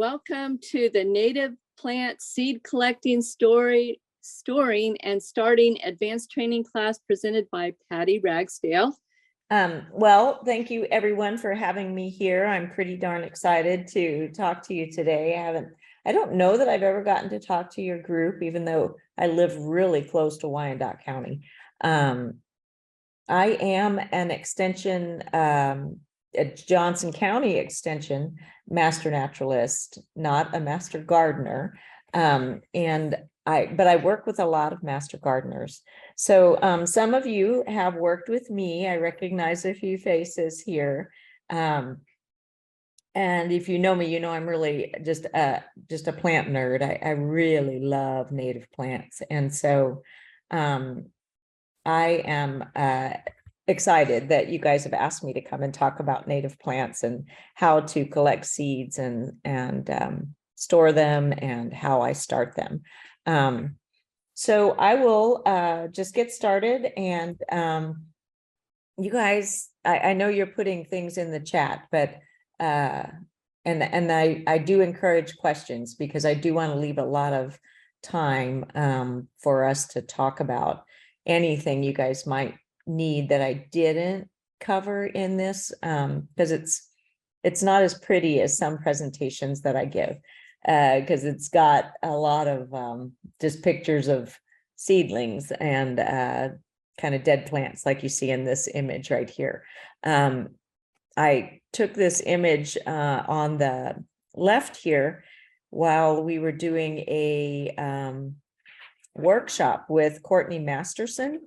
Welcome to the Native Plant Seed Collecting, Storing, and Starting Advanced Training class presented by Patty Ragsdale. Well, thank you everyone for having me here. I'm pretty darn excited to talk to you today. I don't know that I've ever gotten to talk to your group, even though I live really close to Wyandotte County. I am an extension, a Johnson County extension master naturalist, not a master gardener. But I work with a lot of master gardeners. So some of you have worked with me. I recognize a few faces here. And if you know me, you know I'm really just a plant nerd. I really love native plants. And so I am excited that you guys have asked me to come and talk about native plants and how to collect seeds and store them and how I start them. So I will just get started, and you guys, I know you're putting things in the chat, but and I do encourage questions, because I do want to leave a lot of time for us to talk about anything you guys might need that I didn't cover in this, because it's not as pretty as some presentations that I give, because it's got a lot of just pictures of seedlings and kind of dead plants, like you see in this image right here. I took this image on the left here while we were doing a workshop with Courtney Masterson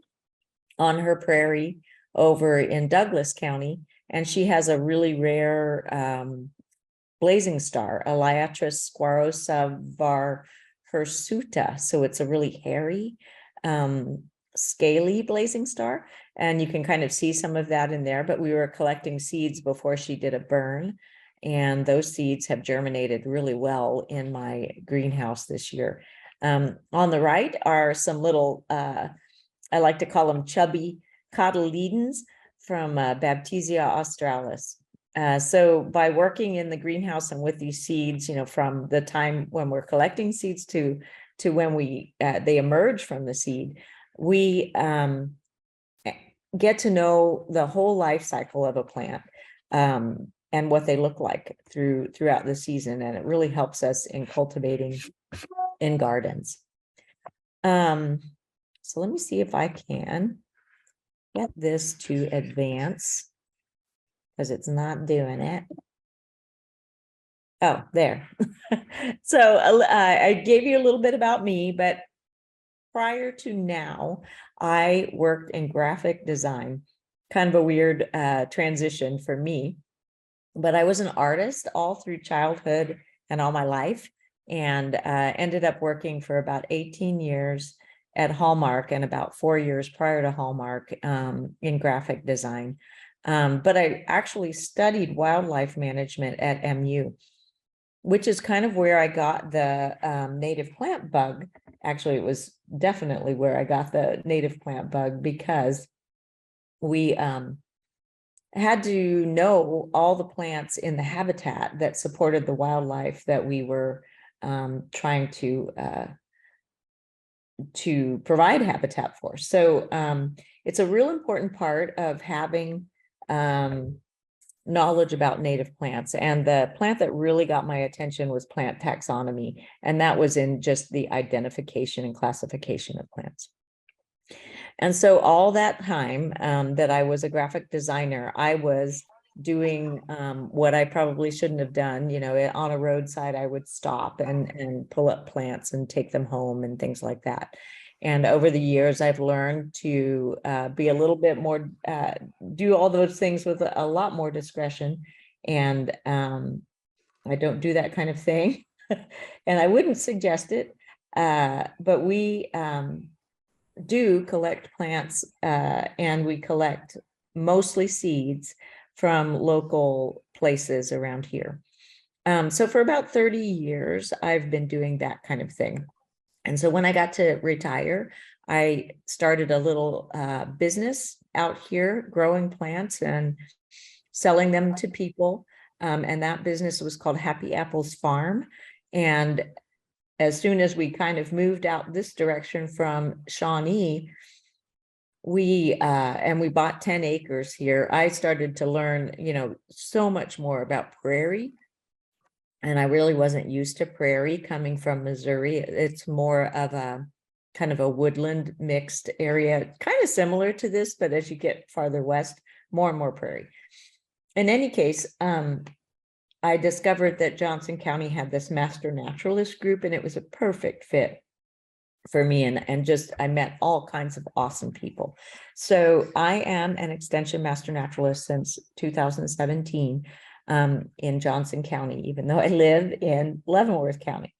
on her prairie over in Douglas County, and she has a really rare blazing star, Elyatris squarosa var hirsuta. So it's a really hairy, scaly blazing star, and you can kind of see some of that in there. But we were collecting seeds before she did a burn, and those seeds have germinated really well in my greenhouse this year. On the right are some little, I like to call them chubby cotyledons from Baptisia australis. So by working in the greenhouse and with these seeds, you know, from the time when we're collecting seeds to when they emerge from the seed, we get to know the whole life cycle of a plant and what they look like throughout the season, and it really helps us in cultivating in gardens. So let me see if I can get this to advance, because it's not doing it. Oh, there. So I gave you a little bit about me, but prior to now, I worked in graphic design, kind of a weird transition for me, but I was an artist all through childhood and all my life, and ended up working for about 18 years at Hallmark and about 4 years prior to Hallmark in graphic design. But I actually studied wildlife management at MU, which is kind of where I got the native plant bug. Actually, it was definitely where I got the native plant bug, because we had to know all the plants in the habitat that supported the wildlife that we were trying to provide habitat for. So it's a real important part of having knowledge about native plants. And the plant that really got my attention was plant taxonomy, and that was in just the identification and classification of plants. And so all that time that I was a graphic designer, I was doing what I probably shouldn't have done. You know, on a roadside, I would stop and pull up plants and take them home and things like that. And over the years, I've learned to be a little bit more, do all those things with a lot more discretion. And I don't do that kind of thing. And I wouldn't suggest it. But we do collect plants, and we collect mostly seeds from local places around here. So for about 30 years, I've been doing that kind of thing. And so when I got to retire, I started a little business out here, growing plants and selling them to people. And that business was called Happy Apples Farm. And as soon as we kind of moved out this direction from Shawnee, we bought 10 acres here. I started to learn, so much more about prairie. And I really wasn't used to prairie coming from Missouri. It's more of a kind of a woodland mixed area, kind of similar to this, but as you get farther west, more and more prairie. In any case, I discovered that Johnson County had this master naturalist group, and it was a perfect fit for me. And just, I met all kinds of awesome people. So I am an extension master naturalist since 2017 in Johnson County, even though I live in Leavenworth County.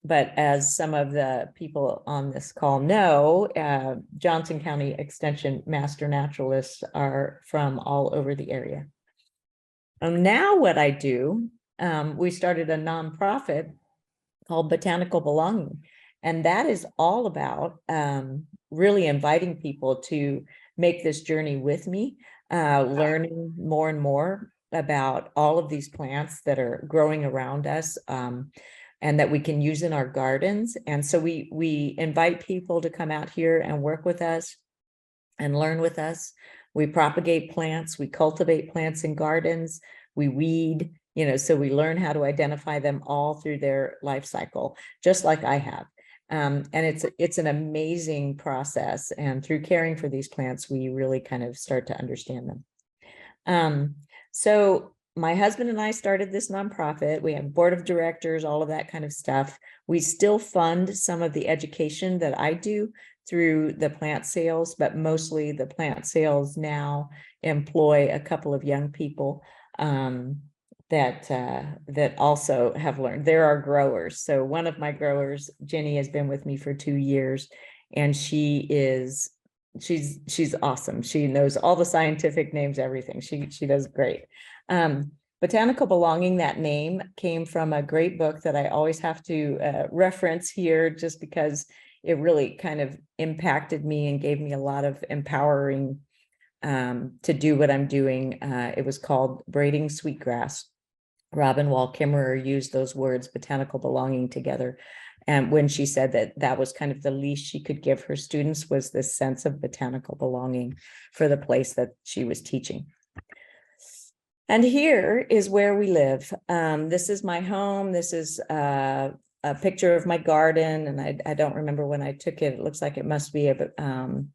But as some of the people on this call know, Johnson County Extension Master Naturalists are from all over the area. Now what I do, we started a nonprofit called Botanical Belonging. And that is all about really inviting people to make this journey with me, learning more and more about all of these plants that are growing around us, and that we can use in our gardens. And so we invite people to come out here and work with us and learn with us. We propagate plants, we cultivate plants in gardens, we weed, so we learn how to identify them all through their life cycle, just like I have. And it's an amazing process. And through caring for these plants, we really kind of start to understand them. So my husband and I started this nonprofit. We have board of directors, all of that kind of stuff. We still fund some of the education that I do through the plant sales, but mostly the plant sales now employ a couple of young people that also have learned. There are growers. So one of my growers, Jenny, has been with me for 2 years, and she's awesome. She knows all the scientific names, everything. She does great. Botanical Belonging, that name came from a great book that I always have to reference here, just because it really kind of impacted me and gave me a lot of empowering to do what I'm doing. It was called Braiding Sweetgrass. Robin Wall Kimmerer used those words, botanical belonging, together. And when she said that was kind of the least she could give her students, was this sense of botanical belonging for the place that she was teaching. And here is where we live. This is my home. This is a picture of my garden. And I don't remember when I took it. It looks like it must be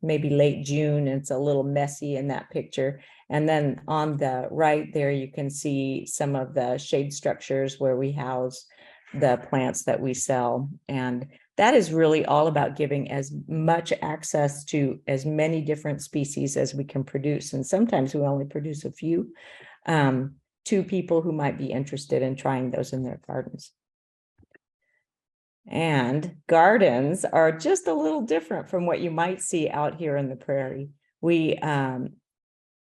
maybe late June. And it's a little messy in that picture. And then on the right there, you can see some of the shade structures where we house the plants that we sell. And that is really all about giving as much access to as many different species as we can produce. And sometimes we only produce a few, to people who might be interested in trying those in their gardens. And gardens are just a little different from what you might see out here in the prairie. We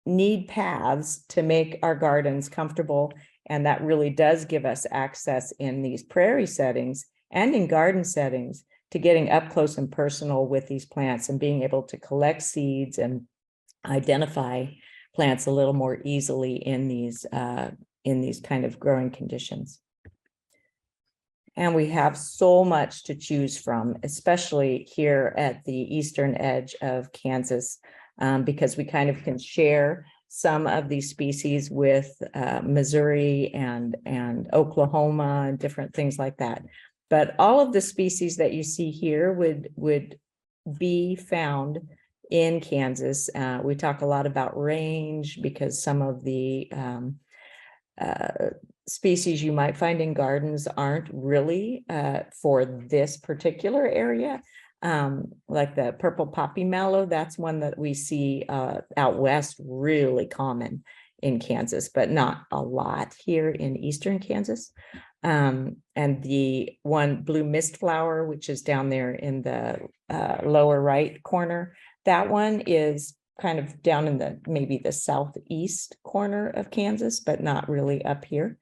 need paths to make our gardens comfortable, and that really does give us access in these prairie settings and in garden settings to getting up close and personal with these plants and being able to collect seeds and identify plants a little more easily in these kind of growing conditions. And we have so much to choose from, especially here at the eastern edge of Kansas, because we kind of can share some of these species with Missouri and Oklahoma and different things like that. But all of the species that you see here would be found in Kansas. We talk a lot about range because some of the species you might find in gardens aren't really for this particular area. Like the purple poppy mallow, that's one that we see out west, really common in Kansas, but not a lot here in eastern Kansas. And the one blue mist flower, which is down there in the lower right corner, that one is kind of down in maybe the southeast corner of Kansas, but not really up here.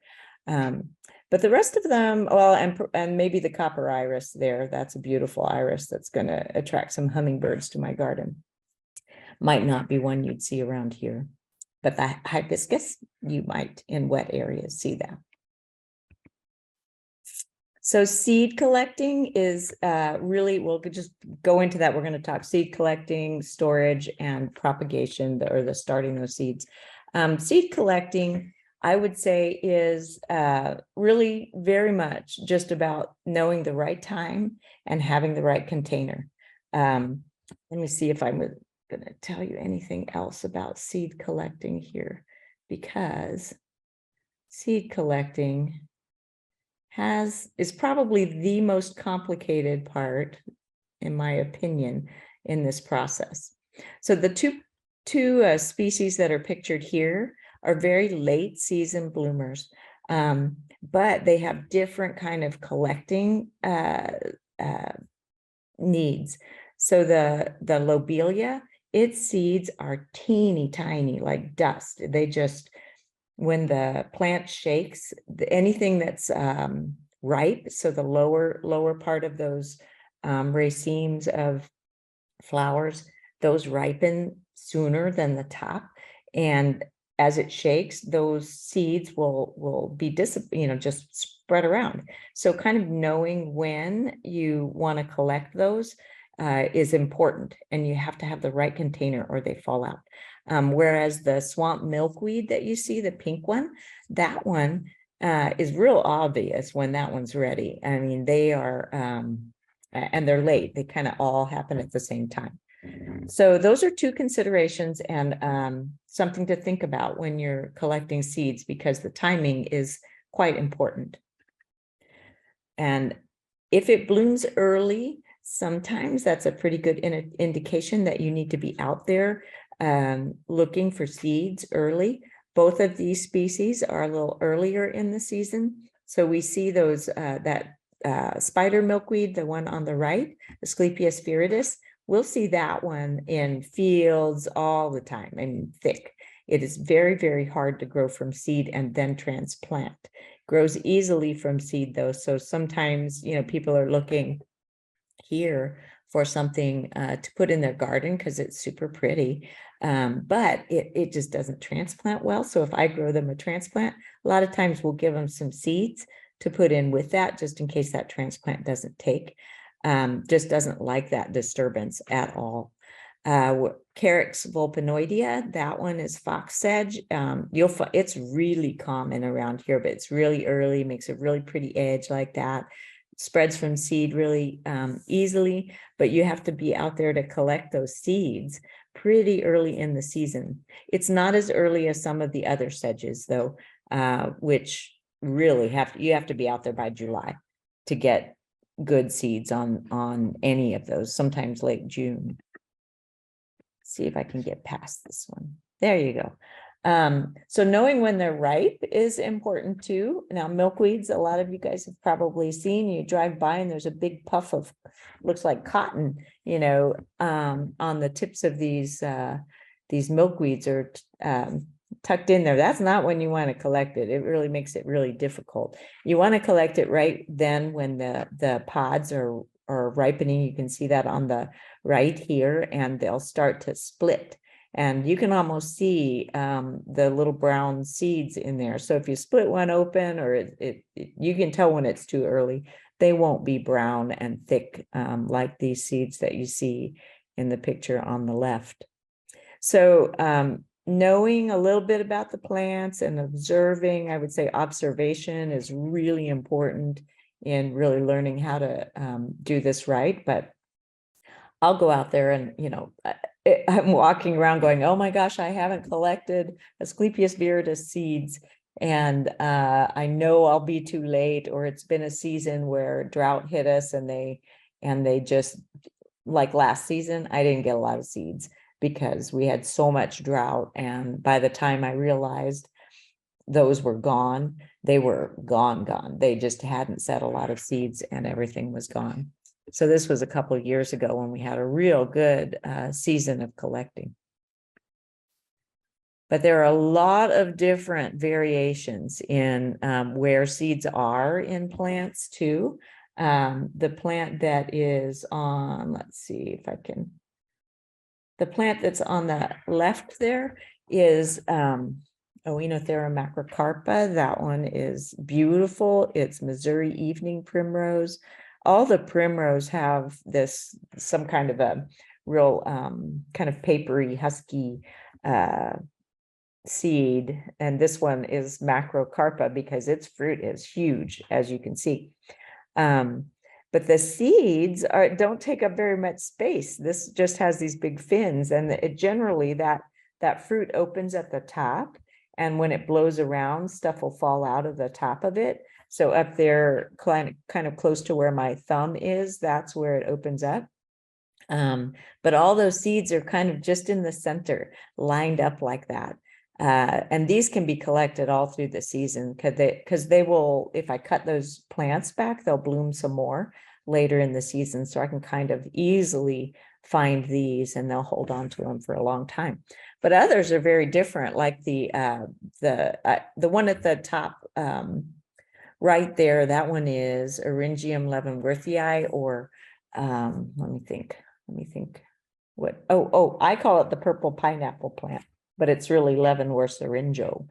But the rest of them, well, and maybe the copper iris there, that's a beautiful iris that's going to attract some hummingbirds to my garden. Might not be one you'd see around here. But the hibiscus, you might in wet areas see that. So seed collecting is really, we'll just go into that. We're going to talk seed collecting, storage, and propagation, or the starting those seeds. Seed collecting, I would say, is really very much just about knowing the right time and having the right container. Let me see if I'm going to tell you anything else about seed collecting here, because seed collecting is probably the most complicated part, in my opinion, in this process. So the two species that are pictured here are very late season bloomers, but they have different kind of collecting needs. So the lobelia, its seeds are teeny tiny, like dust. They just, when the plant shakes, anything that's ripe, so the lower part of those racemes of flowers, those ripen sooner than the top. And as it shakes, those seeds will be just spread around. So kind of knowing when you want to collect those is important, and you have to have the right container or they fall out. Whereas the swamp milkweed that you see, the pink one, that one is real obvious when that one's ready. I mean, they are, and they're late. They kind of all happen at the same time. So those are two considerations, and something to think about when you're collecting seeds, because the timing is quite important. And if it blooms early, sometimes that's a pretty good indication that you need to be out there looking for seeds early. Both of these species are a little earlier in the season. So we see those, that spider milkweed, the one on the right, Asclepias viridis, we'll see that one in fields all the time and thick. It is very, very hard to grow from seed and then transplant. Grows easily from seed though. So sometimes, people are looking here for something to put in their garden because it's super pretty, but it just doesn't transplant well. So if I grow them a transplant, a lot of times we'll give them some seeds to put in with that, just in case that transplant doesn't take. Just doesn't like that disturbance at all. Carex vulpinoidea, that one is fox sedge. It's really common around here, but it's really early, makes a really pretty edge like that. Spreads from seed really easily, but you have to be out there to collect those seeds pretty early in the season. It's not as early as some of the other sedges though, which really you have to be out there by July to get good seeds on any of those, sometimes late June. See if I can get past this one. There you go. So knowing when they're ripe is important too. Now, milkweeds, a lot of you guys have probably seen, you drive by and there's a big puff of, looks like cotton, on the tips of these milkweeds are tucked in there. That's not when you want to collect it. It really makes it really difficult. You want to collect it right then when the pods are ripening. You can see that on the right here, and they'll start to split. And you can almost see the little brown seeds in there. So if you split one open, or you can tell when it's too early, they won't be brown and thick like these seeds that you see in the picture on the left. So knowing a little bit about the plants and observing, I would say observation is really important in really learning how to do this right. But I'll go out there and, I'm walking around going, oh my gosh, I haven't collected Asclepias viridis seeds. And I know I'll be too late, or it's been a season where drought hit us and they just, like last season, I didn't get a lot of seeds because we had so much drought. And by the time I realized those were gone, they were gone. They just hadn't set a lot of seeds and everything was gone. So this was a couple of years ago when we had a real good season of collecting. But there are a lot of different variations in where seeds are in plants too. The plant that is on, let's see if I can, the plant that's on the left there is Oenothera macrocarpa. That one is beautiful. It's Missouri evening primrose. All the primrose have this, some kind of a real kind of papery, husky seed. And this one is macrocarpa because its fruit is huge, as you can see. But the seeds don't take up very much space. This just has these big fins, and it generally that fruit opens at the top, and when it blows around, stuff will fall out of the top of it. So up there, kind of close to where my thumb is, that's where it opens up. But all those seeds are kind of just in the center, lined up like that. And these can be collected all through the season because they will, if I cut those plants back, they'll bloom some more later in the season. So I can kind of easily find these, and they'll hold on to them for a long time. But others are very different, like the one at the top right there. That one is Eryngium leavenworthii, or let me think. What? I call it the purple pineapple plant, but it's really Leavenworth's orango.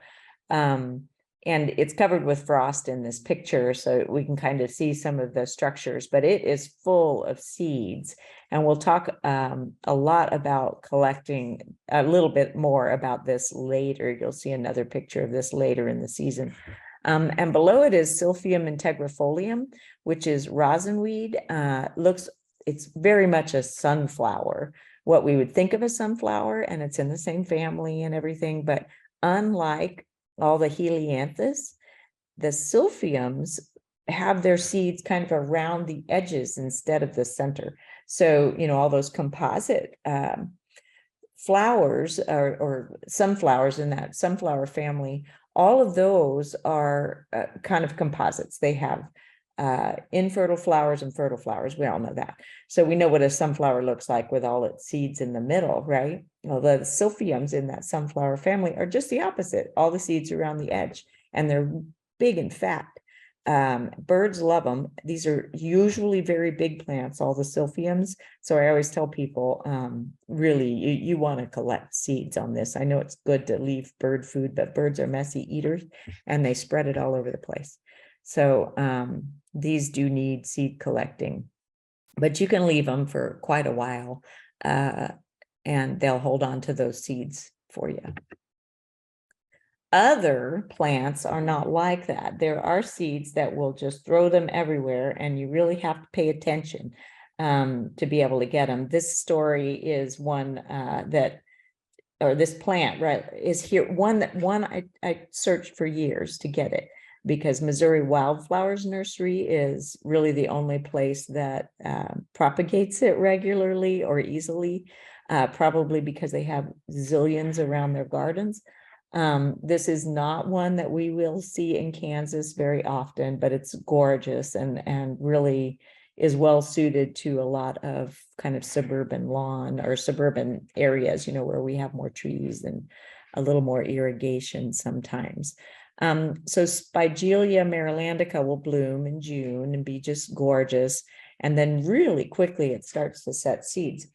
And it's covered with frost in this picture, so we can kind of see some of the structures, but it is full of seeds. And we'll talk a lot about collecting, a little bit more about this later. You'll see another picture of this later in the season. And below it is Silphium integrifolium, which is rosinweed. It's very much a sunflower, what we would think of a sunflower, and it's in the same family and everything. But unlike all the helianthus, the silphiums have their seeds kind of around the edges instead of the center. So, all those composite flowers or sunflowers in that sunflower family, all of those are kind of composites. They have infertile flowers and fertile flowers. We all know that. So we know what a sunflower looks like with all its seeds in the middle, right? Well, the silphiums in that sunflower family are just the opposite. All the seeds are around the edge, and they're big and fat. Birds love them. These are usually very big plants, all the silphiums. So I always tell people, really, you want to collect seeds on this. I know it's good to leave bird food, but birds are messy eaters, and they spread it all over the place. So these do need seed collecting, but you can leave them for quite a while, and they'll hold on to those seeds for you. Other plants are not like that. There are seeds that will just throw them everywhere, and you really have to pay attention to be able to get them. This story is one or this plant, right, is here. One I searched for years to get it, because Missouri Wildflowers Nursery is really the only place that propagates it regularly or easily, probably because they have zillions around their gardens. This is not one that we will see in Kansas very often, but it's gorgeous and really is well suited to a lot of kind of suburban lawn or suburban areas, where we have more trees and a little more irrigation sometimes. So Spigelia marylandica will bloom in June and be just gorgeous. And then really quickly it starts to set seeds.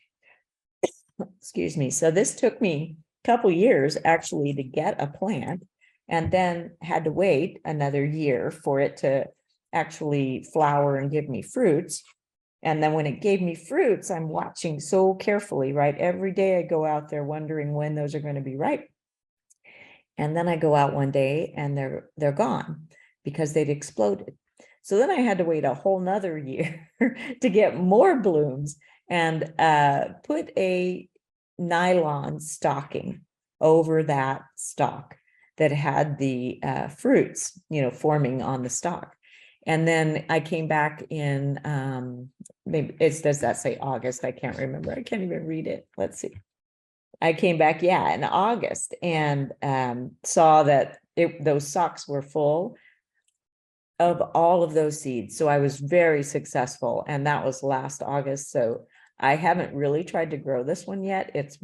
Excuse me. So this took me a couple years actually to get a plant, and then had to wait another year for it to actually flower and give me fruits. And then when it gave me fruits, I'm watching so carefully, right? Every day I go out there wondering when those are going to be ripe. And then I go out one day and they're gone because they'd exploded. So then I had to wait a whole nother year to get more blooms, and put a nylon stocking over that stalk that had the fruits, forming on the stalk. And then I came back in, maybe does that say August? I can't remember. I can't even read it. Let's see. I came back, in August, and saw that those socks were full of all of those seeds. So I was very successful, and that was last August. So I haven't really tried to grow this one yet. It's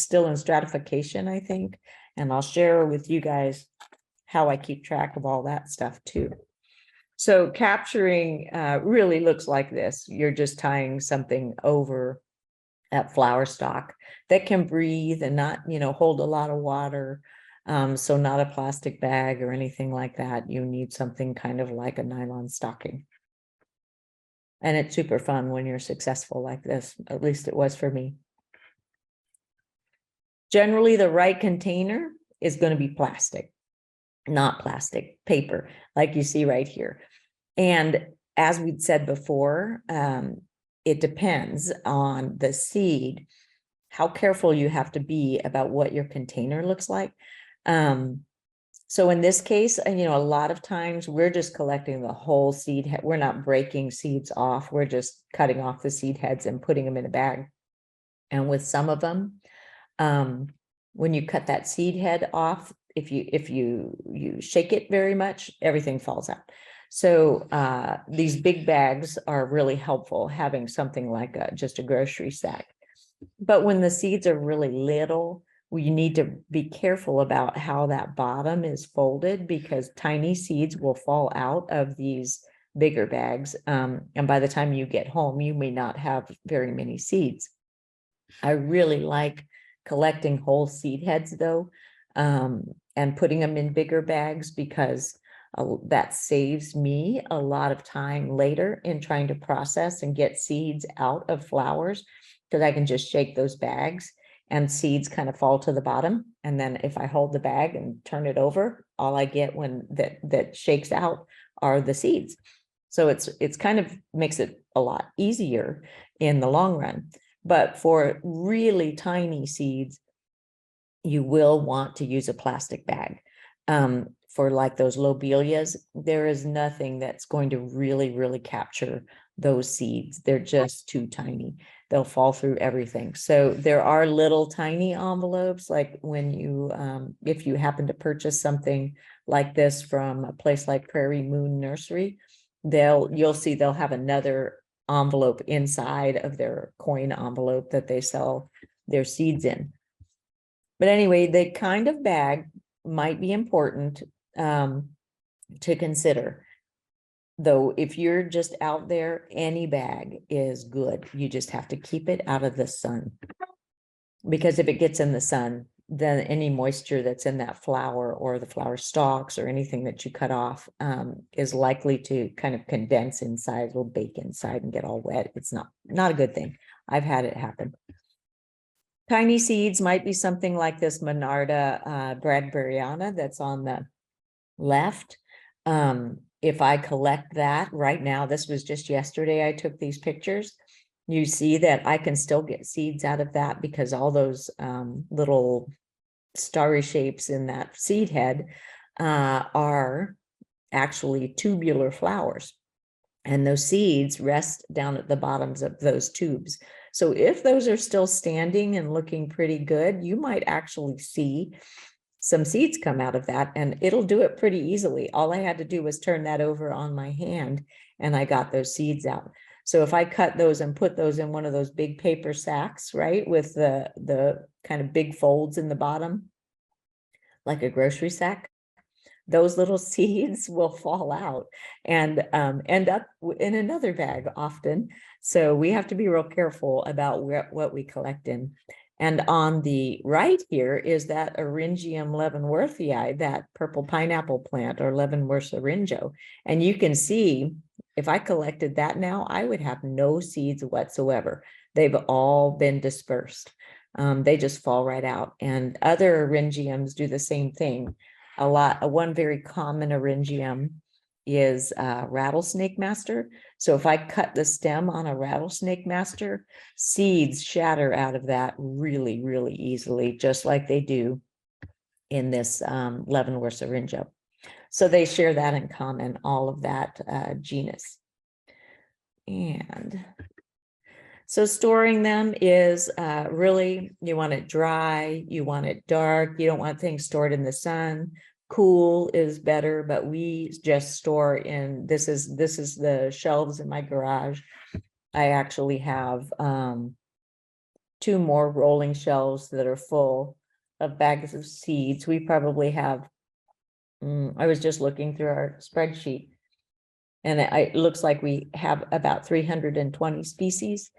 still in stratification, I think, and I'll share with you guys how I keep track of all that stuff too. So capturing really looks like this. You're just tying something over that flower stalk that can breathe and not, hold a lot of water. So not a plastic bag or anything like that. You need something kind of like a nylon stocking. And it's super fun when you're successful like this. At least it was for me. Generally, the right container is going to be plastic, not plastic, paper, like you see right here. And as we'd said before, it depends on the seed, how careful you have to be about what your container looks like. So in this case, a lot of times we're just collecting the whole seed head. We're not breaking seeds off. We're just cutting off the seed heads and putting them in a bag. And with some of them, when you cut that seed head off, if you shake it very much, everything falls out. So these big bags are really helpful, having something like just a grocery sack. But when the seeds are really little, we need to be careful about how that bottom is folded, because tiny seeds will fall out of these bigger bags. And by the time you get home, you may not have very many seeds. I really like collecting whole seed heads though, and putting them in bigger bags, because that saves me a lot of time later in trying to process and get seeds out of flowers, because I can just shake those bags and seeds kind of fall to the bottom. And then if I hold the bag and turn it over, all I get when that shakes out are the seeds. So it's kind of makes it a lot easier in the long run. But for really tiny seeds, you will want to use a plastic bag. For like those lobelias, there is nothing that's going to really capture those seeds. They're just too tiny. They'll fall through everything. So there are little tiny envelopes, like when you, if you happen to purchase something like this from a place like Prairie Moon Nursery, you'll see they'll have another envelope inside of their coin envelope that they sell their seeds in. But anyway, the kind of bag might be important to consider. Though, if you're just out there, any bag is good. You just have to keep it out of the sun. Because if it gets in the sun, then any moisture that's in that flower or the flower stalks or anything that you cut off is likely to kind of condense inside, will bake inside and get all wet. It's not a good thing. I've had it happen. Tiny seeds might be something like this Monarda bradburyana that's on the left. If I collect that right now, this was just yesterday I took these pictures, you see that I can still get seeds out of that, because all those little starry shapes in that seed head are actually tubular flowers. And those seeds rest down at the bottoms of those tubes. So if those are still standing and looking pretty good, you might actually see some seeds come out of that, and it'll do it pretty easily. All I had to do was turn that over on my hand and I got those seeds out. So if I cut those and put those in one of those big paper sacks, right, with the kind of big folds in the bottom, like a grocery sack, those little seeds will fall out and end up in another bag often. So we have to be real careful about what we collect in. And on the right here is that Eryngium leavenworthii, that purple pineapple plant, or Leavenworth syringo. And you can see, if I collected that now, I would have no seeds whatsoever. They've all been dispersed. They just fall right out. And other Eryngiums do the same thing. One very common Eryngium is rattlesnake master. So if I cut the stem on a rattlesnake master, seeds shatter out of that really easily, just like they do in this Leavenworth syringo. So they share that in common, all of that genus. And so storing them is really, you want it dry, you want it dark, you don't want things stored in the sun. Cool is better, but we just store in, this is the shelves in my garage. I actually have 2 more rolling shelves that are full of bags of seeds. We probably have, I was just looking through our spreadsheet, and it looks like we have about 320 species.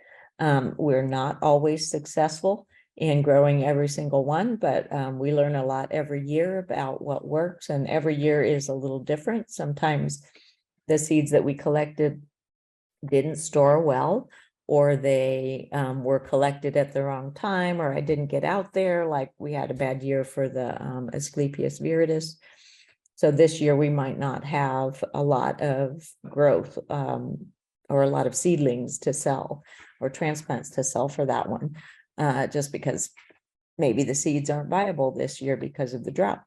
We're not always successful in growing every single one, but we learn a lot every year about what works, and every year is a little different. Sometimes the seeds that we collected didn't store well, or they were collected at the wrong time, or I didn't get out there. Like we had a bad year for the Asclepias viridis. So this year we might not have a lot of growth or a lot of seedlings to sell or transplants to sell for that one, just because maybe the seeds aren't viable this year because of the drought.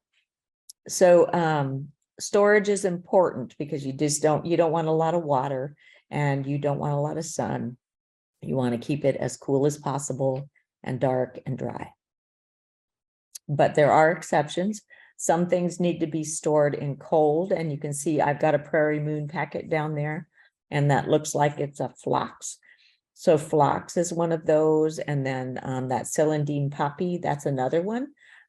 So storage is important because you don't want a lot of water and you don't want a lot of sun. You want to keep it as cool as possible and dark and dry. But there are exceptions. Some things need to be stored in cold, and you can see I've got a Prairie Moon packet down there, and that looks like it's a phlox. So phlox is one of those, and then that celandine poppy, that's another one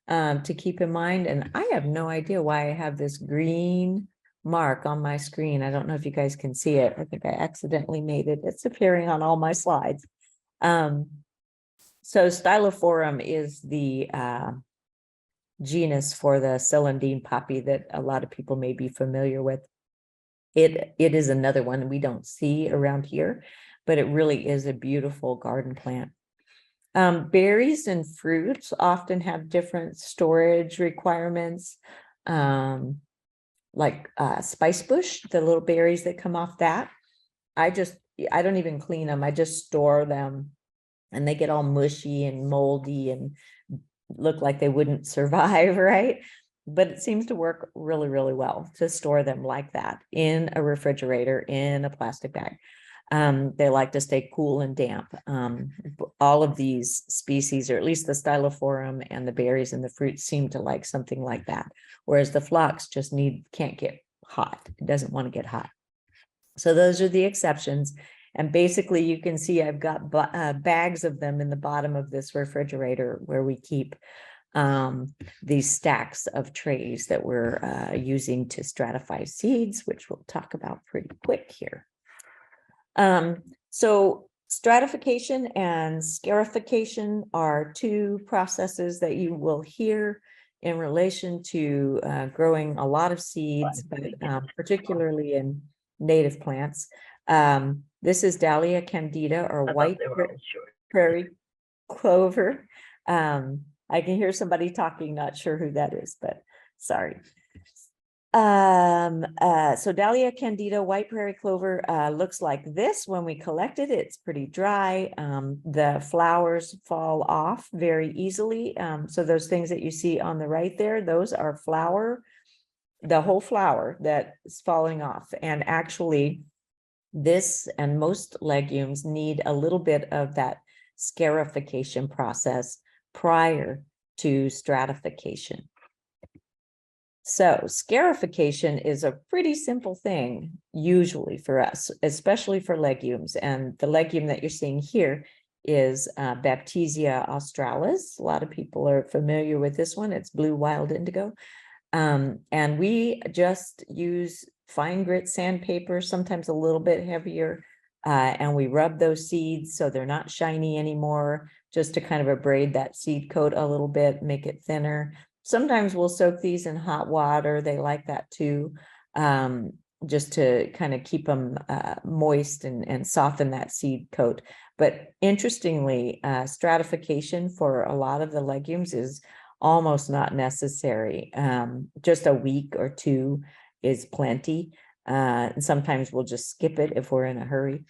to keep in mind. And I have no idea why I have this green mark on my screen. I don't know if you guys can see it. I think I accidentally made it. It's appearing on all my slides. So Stylophorum is the genus for the celandine poppy that a lot of people may be familiar with. It is another one we don't see around here, but it really is a beautiful garden plant. Berries and fruits often have different storage requirements, like spice bush, the little berries that come off that. I don't even clean them. I just store them, and they get all mushy and moldy and look like they wouldn't survive, right? But it seems to work really, really well to store them like that in a refrigerator, in a plastic bag. They like to stay cool and damp. All of these species, or at least the Stylophorum and the berries and the fruits, seem to like something like that. Whereas the phlox just can't get hot. It doesn't want to get hot. So those are the exceptions. And basically you can see I've got bags of them in the bottom of this refrigerator where we keep these stacks of trays that we're using to stratify seeds, which we'll talk about pretty quick here. So stratification and scarification are two processes that you will hear in relation to growing a lot of seeds, but particularly in native plants. This is Dahlia candida, or white prairie clover. I can hear somebody talking, not sure who that is, but sorry. So Dahlia candida, white prairie clover, looks like this when we collect it. It's pretty dry. The flowers fall off very easily. So those things that you see on the right there, those are the whole flower that is falling off. And actually, this and most legumes need a little bit of that scarification process prior to stratification. So scarification is a pretty simple thing usually for us, especially for legumes. And the legume that you're seeing here is Baptisia australis. A lot of people are familiar with this one. It's blue wild indigo. And we just use fine grit sandpaper, sometimes a little bit heavier, and we rub those seeds so they're not shiny anymore, just to kind of abrade that seed coat a little bit, make it thinner. Sometimes we'll soak these in hot water. They like that too, just to kind of keep them moist and soften that seed coat. But interestingly, stratification for a lot of the legumes is almost not necessary. Just a week or two is plenty. And sometimes we'll just skip it if we're in a hurry.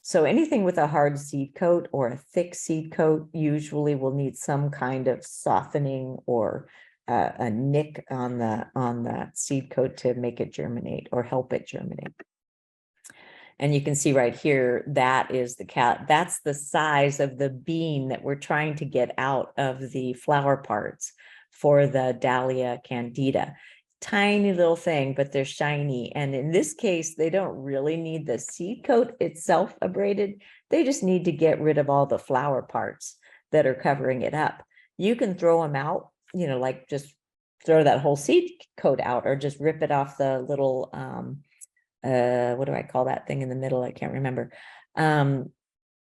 So anything with a hard seed coat or a thick seed coat usually will need some kind of softening or a nick on the seed coat to make it germinate or help it germinate. And you can see right here, that is that's the size of the bean that we're trying to get out of the flower parts for the Dahlia candida. Tiny little thing, but they're shiny. And in this case, they don't really need the seed coat itself abraded. They just need to get rid of all the flower parts that are covering it up. You can throw them out, like just throw that whole seed coat out, or just rip it off the little, what do I call that thing in the middle? I can't remember.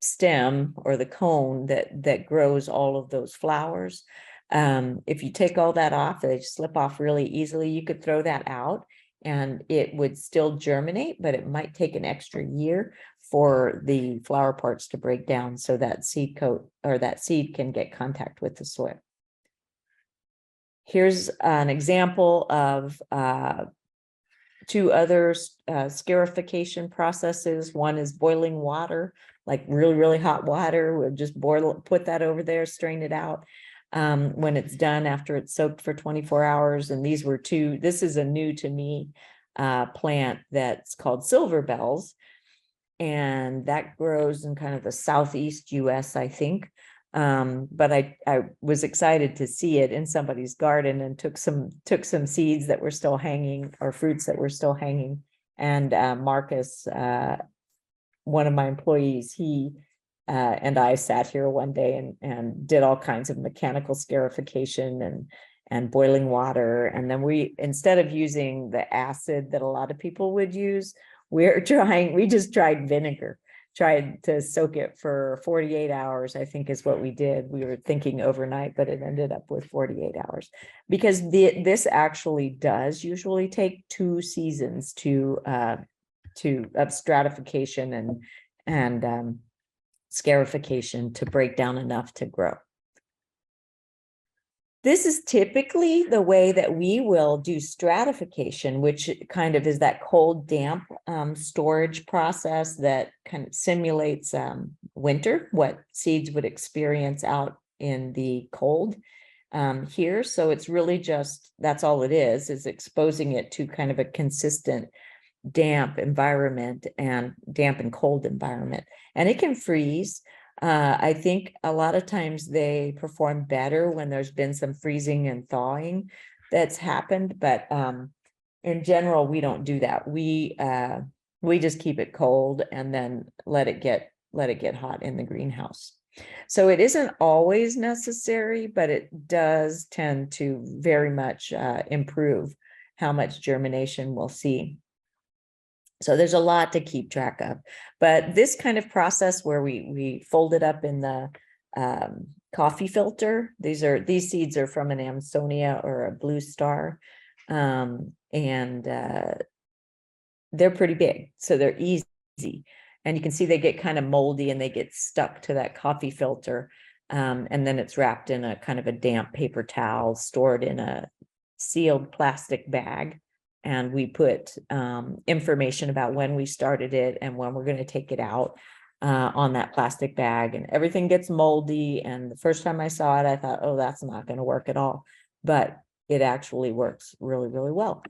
stem or the cone that grows all of those flowers. If you take all that off, they slip off really easily. You could throw that out and it would still germinate, but it might take an extra year for the flower parts to break down so that seed coat or that seed can get contact with the soil. Here's an example of two other scarification processes. One is boiling water, like really, really hot water. We'll just put that over there, strain it out. When it's done after it's soaked for 24 hours. And these were two, this is a new to me plant that's called silver bells. And that grows in kind of the southeast US, I think. But I was excited to see it in somebody's garden and took some seeds that were still hanging or fruits that were still hanging. And Marcus, one of my employees, he and I sat here one day and did all kinds of mechanical scarification and boiling water. And then we, instead of using the acid that a lot of people would use, we just tried vinegar, tried to soak it for 48 hours, I think is what we did. We were thinking overnight, but it ended up with 48 hours because this actually does usually take 2 seasons of stratification and scarification to break down enough to grow. This is typically the way that we will do stratification, which kind of is that cold, damp storage process that kind of simulates winter, what seeds would experience out in the cold here. So it's really just, that's all it is exposing it to kind of a consistent damp environment and damp and cold environment. And it can freeze. I think a lot of times they perform better when there's been some freezing and thawing that's happened, but in general, we don't do that. We just keep it cold and then let it get hot in the greenhouse. So it isn't always necessary, but it does tend to very much improve how much germination we'll see. So there's a lot to keep track of, but this kind of process where we fold it up in the coffee filter, these seeds are from an Amsonia or a blue star, and they're pretty big, so they're easy. And you can see they get kind of moldy and they get stuck to that coffee filter, and then it's wrapped in a kind of a damp paper towel, stored in a sealed plastic bag. And we put information about when we started it and when we're going to take it out on that plastic bag, and everything gets moldy. And the first time I saw it, I thought, oh, that's not going to work at all. But it actually works really, really well.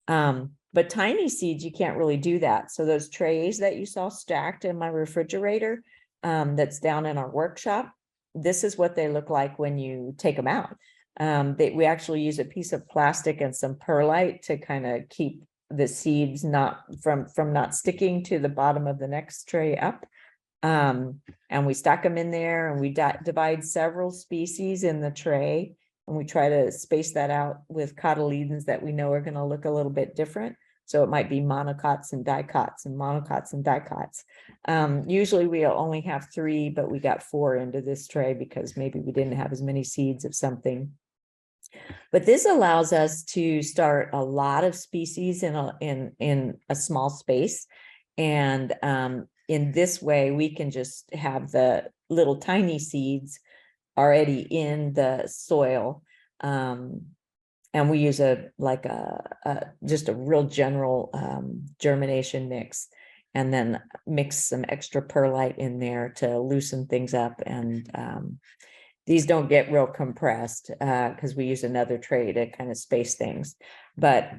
But tiny seeds, you can't really do that. So those trays that you saw stacked in my refrigerator that's down in our workshop, this is what they look like when you take them out. We actually use a piece of plastic and some perlite to kind of keep the seeds from not sticking to the bottom of the next tray up. And we stack them in there, and we divide several species in the tray, and we try to space that out with cotyledons that we know are going to look a little bit different. So it might be monocots and dicots and monocots and dicots. Usually we'll only have 3, but we got 4 into this tray because maybe we didn't have as many seeds of something. But this allows us to start a lot of species in a small space. And in this way, we can just have the little tiny seeds already in the soil. And we use just a real general germination mix, and then mix some extra perlite in there to loosen things up. And these don't get real compressed because we use another tray to kind of space things. But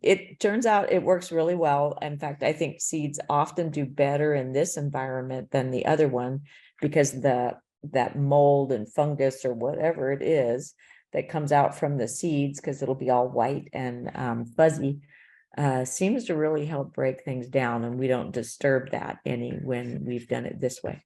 it turns out it works really well. In fact, I think seeds often do better in this environment than the other one, because that mold and fungus or whatever it is that comes out from the seeds, because it'll be all white and fuzzy, seems to really help break things down, and we don't disturb that any when we've done it this way.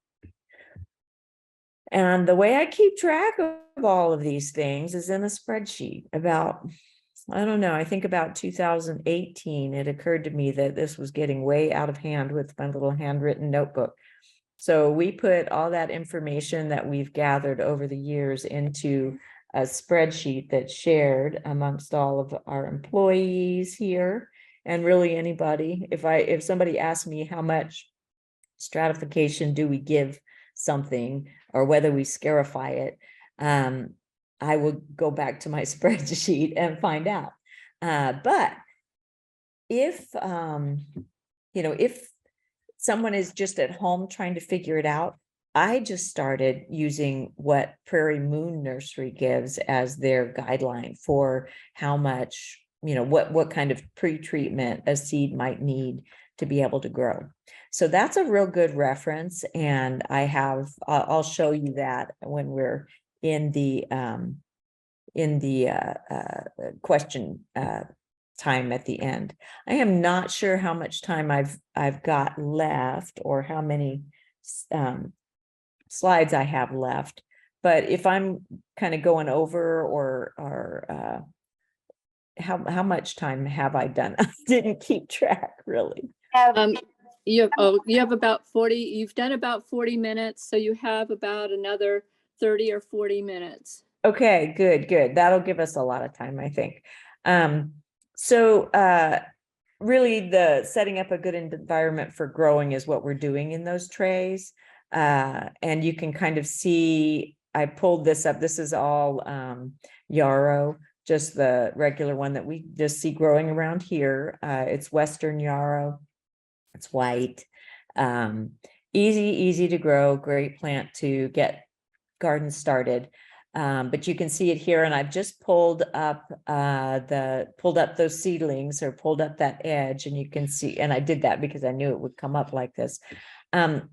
And the way I keep track of all of these things is in a spreadsheet. I don't know, I think about 2018, it occurred to me that this was getting way out of hand with my little handwritten notebook. So we put all that information that we've gathered over the years into a spreadsheet that's shared amongst all of our employees here, and really anybody. If somebody asks me how much stratification do we give something, or whether we scarify it, I will go back to my spreadsheet and find out. But if if someone is just at home trying to figure it out, I just started using what Prairie Moon Nursery gives as their guideline for how much, what kind of pre-treatment a seed might need to be able to grow. So that's a real good reference. And I'll show you that when we're in the question time at the end. I am not sure how much time I've got left, or how many slides I have left, but if I'm kind of going over, or how much time have I done? I didn't keep track really. You have about 40, you've done about 40 minutes, so you have about another 30 or 40 minutes. Okay, good. That'll give us a lot of time, I think. So really, the setting up a good environment for growing is what we're doing in those trays. And you can kind of see, I pulled this up. This is all yarrow, just the regular one that we just see growing around here. It's Western yarrow. It's white. Easy to grow, great plant to get gardens started. But you can see it here, and I've just pulled up those seedlings, or pulled up that edge, and you can see, and I did that because I knew it would come up like this.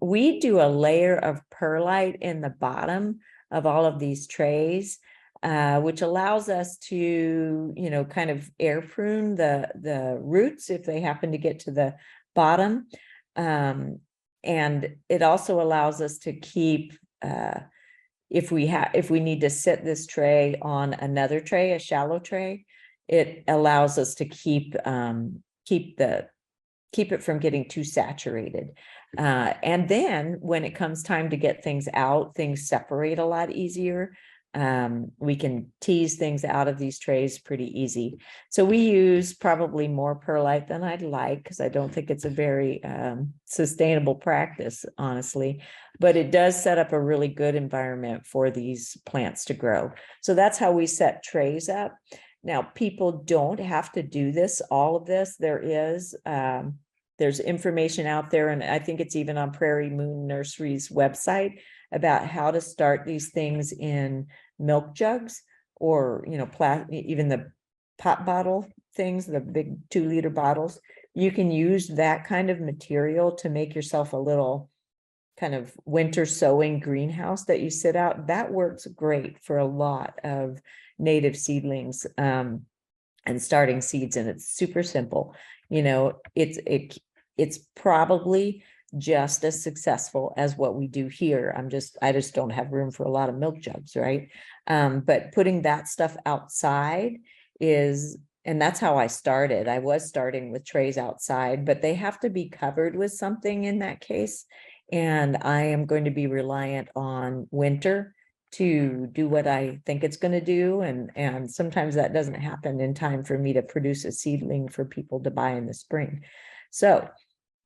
We do a layer of perlite in the bottom of all of these trays, which allows us to, kind of air prune the roots if they happen to get to the bottom. And it also allows us to keep, if we need to sit this tray on another tray, a shallow tray, it allows us to keep it from getting too saturated. And then when it comes time to get things out, things separate a lot easier. We can tease things out of these trays pretty easy. So we use probably more perlite than I'd like, because I don't think it's a very sustainable practice, honestly, but it does set up a really good environment for these plants to grow. So that's how we set trays up. Now, people don't have to do this, all of this. There's information out there, and I think it's even on Prairie Moon Nursery's website, about how to start these things in milk jugs, or even the pop bottle things, the big 2-liter bottles. You can use that kind of material to make yourself a little kind of winter sowing greenhouse that you sit out. That works great for a lot of native seedlings and starting seeds, and it's super simple. It's probably just as successful as what we do here. I just don't have room for a lot of milk jugs, right? But putting that stuff outside and that's how I started. I was starting with trays outside, but they have to be covered with something in that case. And I am going to be reliant on winter to do what I think it's going to do. And sometimes that doesn't happen in time for me to produce a seedling for people to buy in the spring. So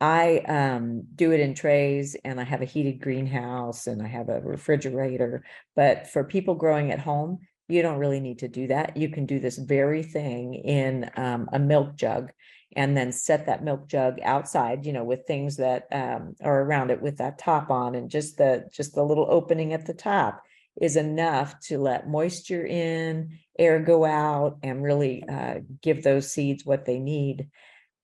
I do it in trays, and I have a heated greenhouse, and I have a refrigerator. But for people growing at home, you don't really need to do that. You can do this very thing in a milk jug, and then set that milk jug outside, with things that are around it with that top on, and just the little opening at the top is enough to let moisture in, air go out, and really give those seeds what they need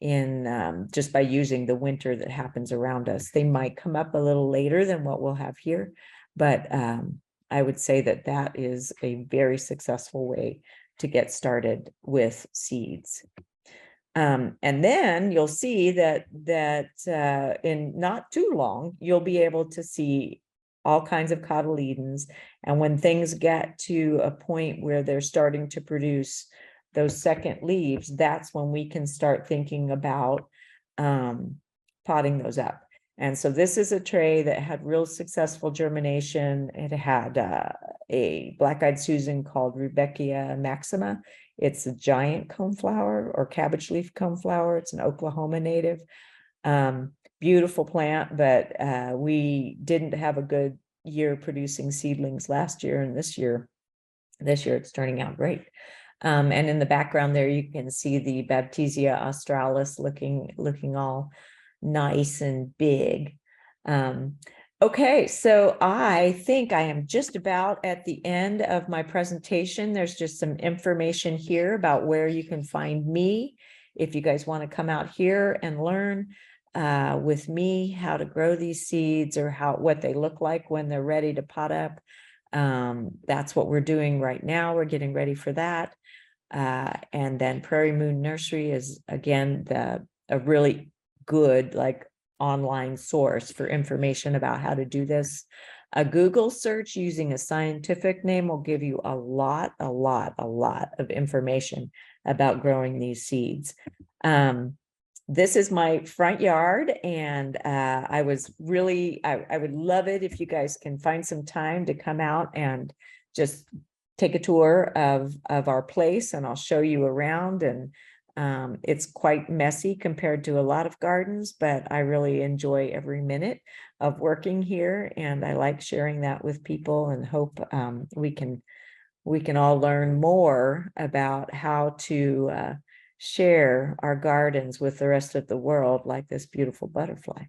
in just by using the winter that happens around us. They might come up a little later than what we'll have here, but I would say that is a very successful way to get started with seeds. And then you'll see that in not too long, you'll be able to see all kinds of cotyledons. And when things get to a point where they're starting to produce those second leaves, that's when we can start thinking about potting those up. And so this is a tray that had real successful germination. It had a black-eyed Susan called Rudbeckia maxima. It's a giant coneflower or cabbage leaf coneflower. It's an Oklahoma native. Beautiful plant, but we didn't have a good year producing seedlings last year, and this year it's turning out great. And in the background there, you can see the Baptisia australis looking all nice and big. Okay, so I think I am just about at the end of my presentation. There's just some information here about where you can find me if you guys want to come out here and learn with me how to grow these seeds, or what they look like when they're ready to pot up. That's what we're doing right now. We're getting ready for that. And then Prairie Moon Nursery is, again, a really good online source for information about how to do this. A Google search using a scientific name will give you a lot of information about growing these seeds. This is my front yard, and I would love it if you guys can find some time to come out and just take a tour of our place, and I'll show you around. And it's quite messy compared to a lot of gardens, but I really enjoy every minute of working here, and I like sharing that with people, and hope we can all learn more about how to share our gardens with the rest of the world, like this beautiful butterfly.